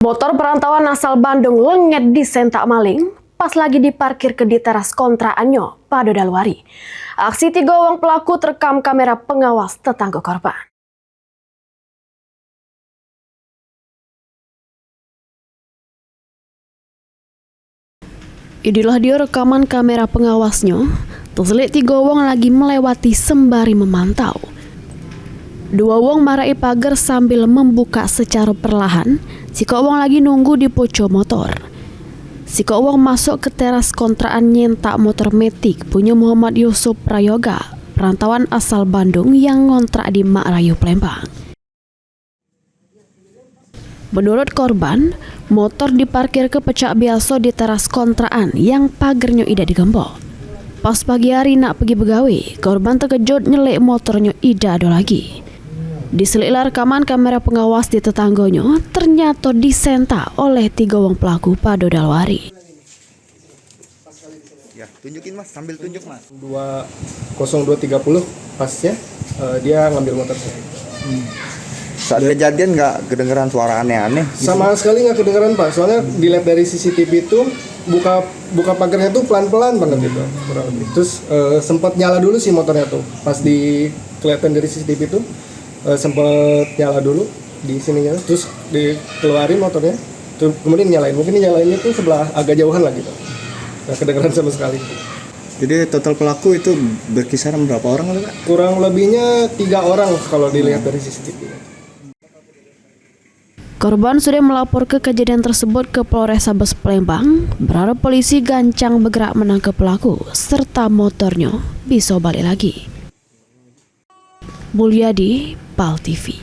Motor perantauan asal Bandung lenget disentak maling pas lagi diparkir di teras kontraannya pada Dalwari. Aksi 3 orang pelaku terekam kamera pengawas tetangga korban. Inilah dia rekaman kamera pengawasnya. Terselit 3 orang lagi melewati sembari memantau. 2 orang marai pagar sambil membuka secara perlahan. Sika orang lagi nunggu di poco motor. Sika orang masuk ke teras kontrakan nyentak motor metik punya Muhammad Yusuf Prayoga, perantauan asal Bandung yang ngontrak di Makrayu, Palembang. Menurut korban, motor diparkir ke pecak biasa di teras kontrakan yang pagarnya tidak digembok. Pas pagi hari nak pergi begawe, korban terkejut nyelek motornya tidak ada lagi. Diseliklah rekaman kamera pengawas di tetangganya, ternyata disentak oleh 3 orang pelaku pada Dalwari. Ya, tunjukin mas, sambil tunjuk mas. 20230 pasnya dia ngambil motor saya. Saat kejadian nggak kedengeran suara aneh-aneh? Gitu. Sama sekali nggak kedengeran pak, soalnya dilihat dari CCTV itu buka pagarnya tuh pelan-pelan banget gitu, kurang lebih. Terus sempat nyala dulu sih motornya tuh, pas kelihatan dari CCTV itu sempat nyala dulu di sininya, terus dikeluarin motornya, terus kemudian nyalain. Mungkin nyalainnya tuh sebelah agak jauhan lah gitu, nggak kedengeran sama sekali. Jadi total pelaku itu berkisaran berapa orang Kak? Kurang lebihnya 3 orang kalau dilihat dari CCTV. Korban sudah melapor ke kejadian tersebut ke Polrestabes Palembang, berharap polisi gancang bergerak menangkap pelaku serta motornya bisa balik lagi. Mulyadi, PAL TV.